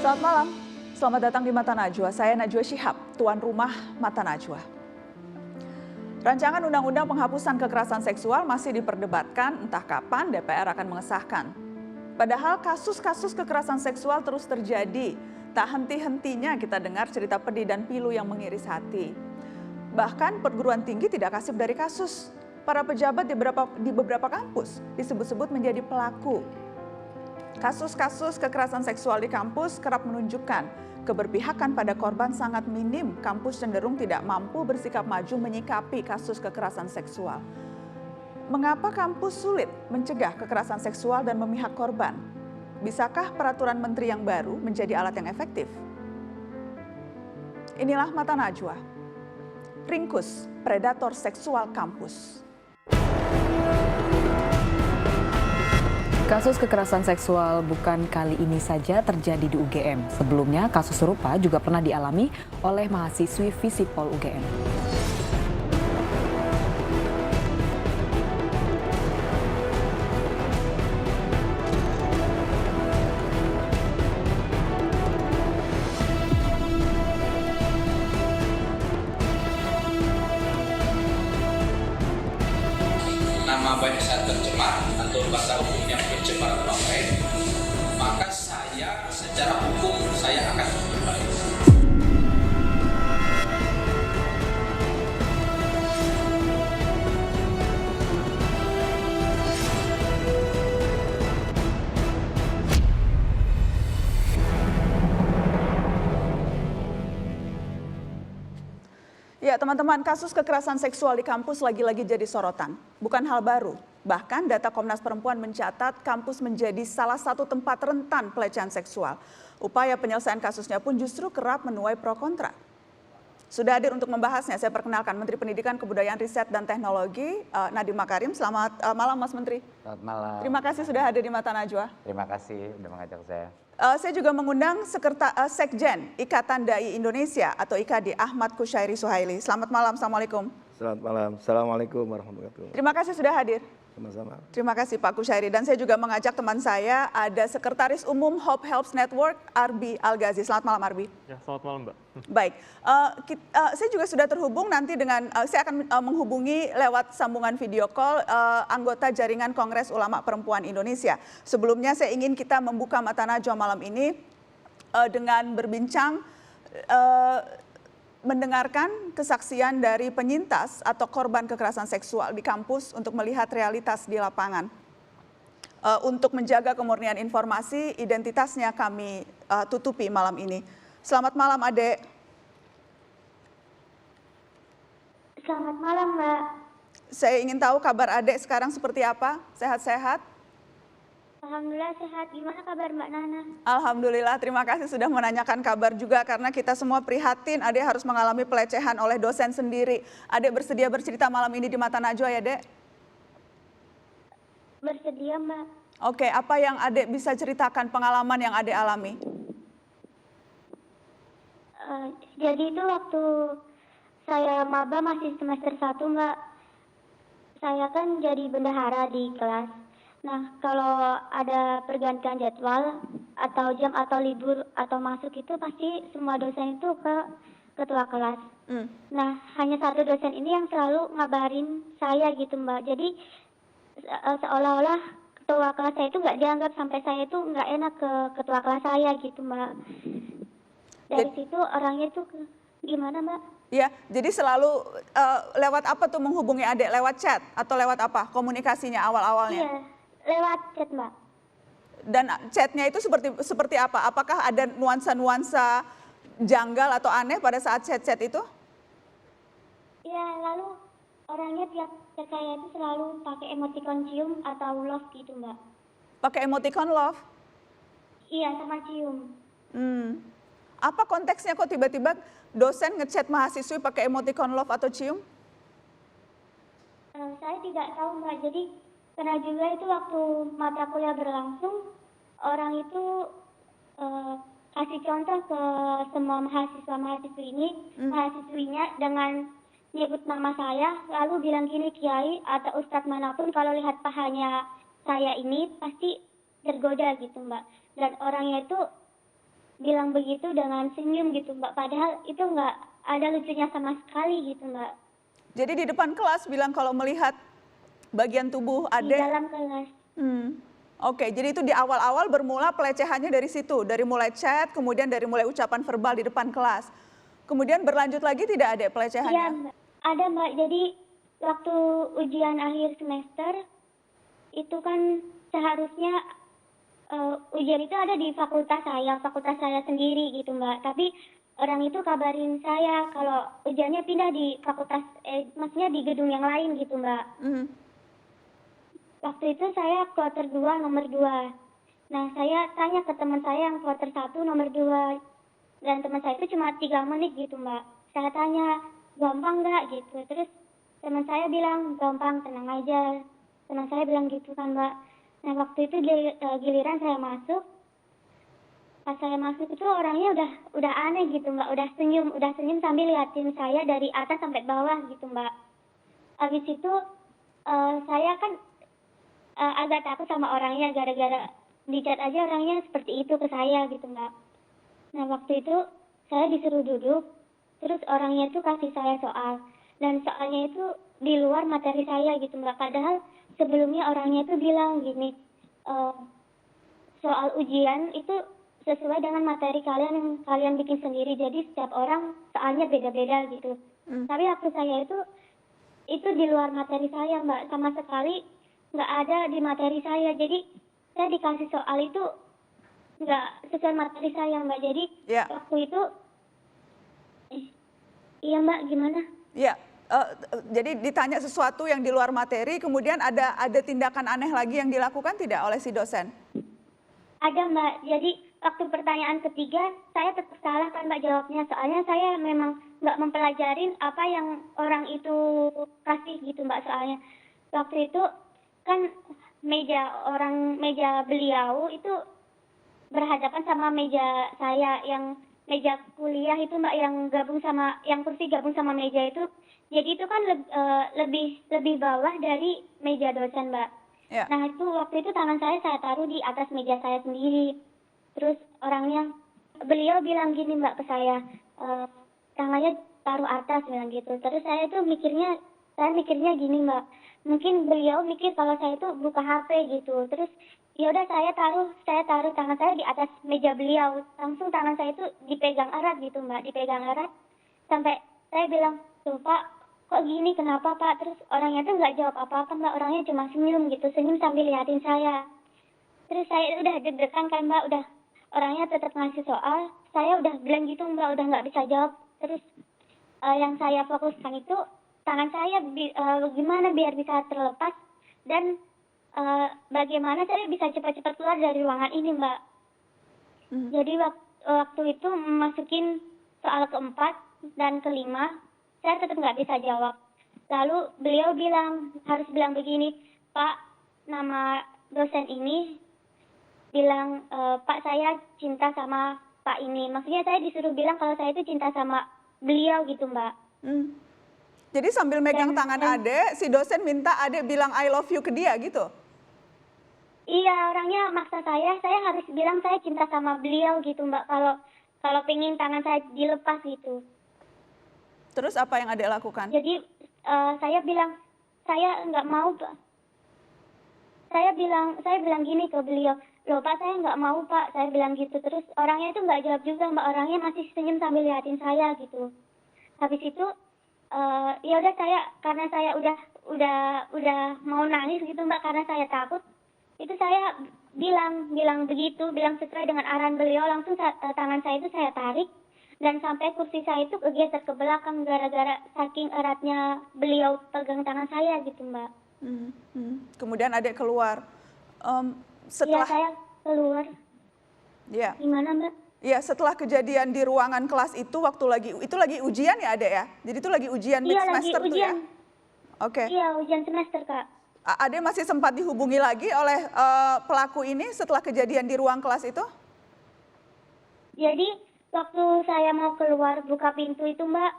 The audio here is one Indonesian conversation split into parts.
Selamat malam, selamat datang di Mata Najwa. Saya Najwa Shihab, tuan rumah Mata Najwa. Rancangan Undang-Undang Penghapusan Kekerasan Seksual masih diperdebatkan, entah kapan DPR akan mengesahkan. Padahal kasus-kasus kekerasan seksual terus terjadi. Tak henti-hentinya kita dengar cerita pedih dan pilu yang mengiris hati. Bahkan perguruan tinggi tidak kasib dari kasus. Para pejabat di beberapa kampus disebut-sebut menjadi pelaku. Kasus-kasus kekerasan seksual di kampus kerap menunjukkan keberpihakan pada korban sangat minim. Kampus cenderung tidak mampu bersikap maju menyikapi kasus kekerasan seksual. Mengapa kampus sulit mencegah kekerasan seksual dan memihak korban? Bisakah peraturan menteri yang baru menjadi alat yang efektif? Inilah Mata Najwa. Ringkus predator seksual kampus. Kasus kekerasan seksual bukan kali ini saja terjadi di UGM. Sebelumnya, kasus serupa juga pernah dialami oleh mahasiswi Visipol UGM. Nama baik saya tercemar atau bahasa hukumnya pencemaran nama baik, maka saya secara hukum saya akan kembali. Ya teman-teman, kasus kekerasan seksual di kampus lagi-lagi jadi sorotan. Bukan hal baru. Bahkan data Komnas Perempuan mencatat kampus menjadi salah satu tempat rentan pelecehan seksual. Upaya penyelesaian kasusnya pun justru kerap menuai pro kontra. Sudah hadir untuk membahasnya, saya perkenalkan Menteri Pendidikan, Kebudayaan, Riset, dan Teknologi, Nadiem Makarim. Selamat malam Mas Menteri. Selamat malam. Terima kasih sudah hadir di Mata Najwa. Terima kasih sudah mengajak saya. Saya juga mengundang Sekjen Ikatan Dai Indonesia atau IKD, Ahmad Kushairi Suhaili. Selamat malam, Assalamualaikum. Selamat malam, Assalamualaikum warahmatullahi wabarakatuh. Terima kasih sudah hadir. Sama-sama. Terima kasih Pak Kushairi. Dan saya juga mengajak teman saya, ada Sekretaris Umum Hope Helps Network, Arbi Al-Ghazi. Selamat malam Arbi. Ya, selamat malam Mbak. Baik, saya juga sudah terhubung nanti dengan, saya akan menghubungi lewat sambungan video call anggota Jaringan Kongres Ulama Perempuan Indonesia. Sebelumnya saya ingin kita membuka Mata Najwa malam ini dengan berbincang, mendengarkan kesaksian dari penyintas atau korban kekerasan seksual di kampus untuk melihat realitas di lapangan. Untuk menjaga kemurnian informasi, identitasnya kami tutupi malam ini. Selamat malam, Adek. Selamat malam, Mbak. Saya ingin tahu kabar Adek sekarang seperti apa? Sehat-sehat? Alhamdulillah sehat. Gimana kabar Mbak Nana? Alhamdulillah, terima kasih sudah menanyakan kabar juga karena kita semua prihatin Adek harus mengalami pelecehan oleh dosen sendiri. Adek bersedia bercerita malam ini di Mata Najwa ya, Dek? Bersedia, Mbak. Oke, apa yang Adek bisa ceritakan pengalaman yang Adek alami? Jadi itu waktu saya maba masih semester 1, Mbak. Saya kan jadi bendahara di kelas. Nah, kalau ada pergantian jadwal atau jam atau libur atau masuk itu pasti semua dosen itu ke ketua kelas. Nah, hanya satu dosen ini yang selalu ngabarin saya gitu, Mbak. Jadi seolah-olah ketua kelas saya itu nggak dianggap, sampai saya itu nggak enak ke ketua kelas saya gitu, Mbak. Dari situ orangnya itu gimana, Mbak? Ya, jadi selalu lewat apa tuh menghubungi Adek? Lewat chat atau lewat apa komunikasinya awal-awalnya? Iya, lewat chat, Mbak. Dan chatnya itu seperti apa? Apakah ada nuansa-nuansa janggal atau aneh pada saat chat-chat itu? Iya, lalu orangnya tiap chat saya itu selalu pakai emoticon cium atau love gitu, Mbak. Pakai emoticon love? Iya, sama cium. Apa konteksnya kok tiba-tiba dosen ngechat mahasiswi pakai emoticon love atau cium? Saya tidak tahu, Mbak. Jadi pernah juga itu waktu mata kuliah berlangsung, orang itu kasih contoh ke semua mahasiswa-mahasiswi ini, mahasiswinya dengan nyebut nama saya, lalu bilang gini, Kiai atau Ustadz manapun kalau lihat pahanya saya ini pasti tergoda gitu, Mbak. Dan orangnya itu bilang begitu dengan senyum gitu Mbak. Padahal itu nggak ada lucunya sama sekali gitu Mbak. Jadi di depan kelas bilang kalau melihat bagian tubuh Di adik. dalam kelas. Oke, jadi itu di awal-awal bermula pelecehannya dari situ, dari mulai chat, kemudian dari mulai ucapan verbal di depan kelas. Kemudian berlanjut lagi tidak ada Iya pelecehannya? Mbak. Ada Mbak. Jadi waktu ujian akhir semester itu kan seharusnya ujian itu ada di fakultas saya sendiri gitu Mbak. Tapi orang itu kabarin saya kalau ujiannya pindah di fakultas, maksudnya di gedung yang lain gitu Mbak. Mhm. Waktu itu saya kloter 2 nomor 2. Nah saya tanya ke teman saya yang kloter 1 nomor 2. Dan teman saya itu cuma 3 menit gitu Mbak. Saya tanya, gampang nggak gitu. Terus teman saya bilang, gampang, tenang aja. Teman saya bilang gitu kan Mbak. Nah waktu itu giliran saya masuk. Pas saya masuk itu orangnya udah aneh gitu Mbak. Udah senyum sambil liatin saya dari atas sampai bawah gitu Mbak. Habis itu saya kan agak takut sama orangnya gara-gara di chat aja orangnya seperti itu ke saya gitu Mbak. Nah waktu itu saya disuruh duduk, terus orangnya itu kasih saya soal. Dan soalnya itu di luar materi saya gitu Mbak. Padahal sebelumnya orangnya itu bilang gini, soal ujian itu sesuai dengan materi kalian yang kalian bikin sendiri. Jadi setiap orang soalnya beda-beda gitu. Tapi waktu saya itu di luar materi saya Mbak. Sama sekali nggak ada di materi saya. Jadi saya dikasih soal itu nggak sesuai materi saya Mbak. Jadi Ya. waktu itu, iya Mbak gimana? Ya, jadi ditanya sesuatu yang di luar materi, kemudian ada tindakan aneh lagi yang dilakukan tidak oleh si dosen? Ada Mbak. Jadi waktu pertanyaan ketiga saya tetap salah kan Mbak jawabnya. Soalnya saya memang nggak mempelajarin apa yang orang itu kasih gitu Mbak. Soalnya waktu itu kan meja beliau itu berhadapan sama meja saya yang meja kuliah itu Mbak, yang kursi gabung sama meja itu. Jadi itu kan lebih bawah dari meja dosen Mbak. Ya. Nah itu waktu itu tangan saya taruh di atas meja saya sendiri. Terus beliau bilang gini Mbak ke saya, tangannya taruh atas bilang gitu. Terus saya mikirnya gini Mbak, mungkin beliau mikir kalau saya itu buka HP gitu. Terus ya udah saya taruh tangan saya di atas meja beliau. Langsung tangan saya itu dipegang erat gitu Mbak, dipegang erat. Sampai saya bilang, tuh Pak, kok gini, kenapa Pak? Terus orangnya tuh nggak jawab apa-apa Mbak, orangnya cuma senyum gitu, senyum sambil liatin saya. Terus saya udah deg-degan kan Mbak, udah orangnya tetap ngasih soal, saya udah bilang gitu Mbak, udah nggak bisa jawab. Terus yang saya fokuskan itu tangan saya gimana biar bisa terlepas dan bagaimana saya bisa cepat-cepat keluar dari ruangan ini Mbak. Jadi waktu itu masukin soal keempat dan kelima, saya tetap nggak bisa jawab. Lalu beliau harus bilang begini, Pak, nama dosen ini bilang, Pak saya cinta sama Pak ini. Maksudnya saya disuruh bilang kalau saya itu cinta sama beliau gitu Mbak. Jadi sambil megang tangan adek, si dosen minta adek bilang I love you ke dia gitu? Iya, orangnya maksa saya harus bilang saya cinta sama beliau gitu Mbak. Kalau pengen tangan saya dilepas gitu. Terus apa yang adek lakukan? Jadi saya bilang saya nggak mau Pak. Saya bilang gini ke beliau, loh Pak saya nggak mau Pak, saya bilang gitu. Terus orangnya itu nggak jawab juga Mbak, orangnya masih senyum sambil liatin saya gitu. Habis itu ya udah karena saya udah mau nangis gitu Mbak, karena saya takut. Itu saya bilang sesuai dengan arahan beliau, langsung tangan saya itu saya tarik. Dan sampai kursi saya itu kegeser ke belakang gara-gara saking eratnya beliau pegang tangan saya gitu Mbak. Kemudian adek keluar. Iya saya keluar. Ya. Gimana Mbak? Ya, setelah kejadian di ruangan kelas itu itu lagi ujian ya adek ya? Jadi itu lagi ujian mid semester tuh ya? Oke. Iya ujian semester Kak. Adek masih sempat dihubungi lagi oleh pelaku ini setelah kejadian di ruang kelas itu? Jadi waktu saya mau keluar buka pintu itu Mbak,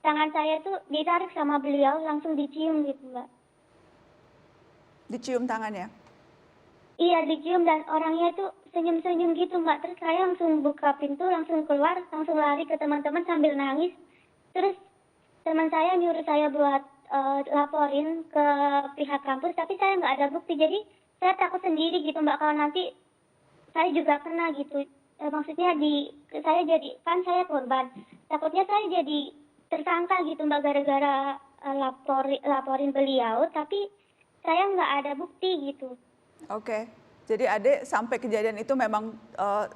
tangan saya tuh ditarik sama beliau, langsung dicium gitu Mbak. Dicium tangannya? Iya, dicium dan orangnya itu senyum-senyum gitu Mbak. Terus saya langsung buka pintu, langsung keluar, langsung lari ke teman-teman sambil nangis. Terus teman saya nyuruh saya buat laporin ke pihak kampus, tapi saya nggak ada bukti. Jadi saya takut sendiri gitu Mbak, kalau nanti saya juga kena gitu. Maksudnya saya jadi, kan saya korban. Takutnya saya jadi tersangka gitu Mbak, gara-gara laporin beliau, tapi saya nggak ada bukti gitu. Oke, jadi adik sampai kejadian itu memang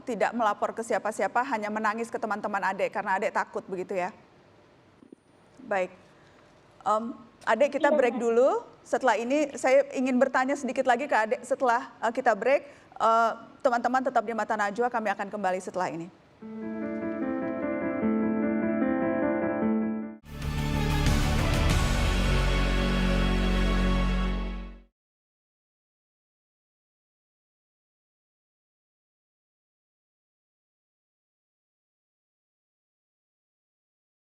tidak melapor ke siapa-siapa, hanya menangis ke teman-teman adik karena adik takut begitu ya? Baik, adik kita break dulu. Setelah ini saya ingin bertanya sedikit lagi ke adik setelah kita break. Teman-teman tetap di Mata Najwa, kami akan kembali setelah ini.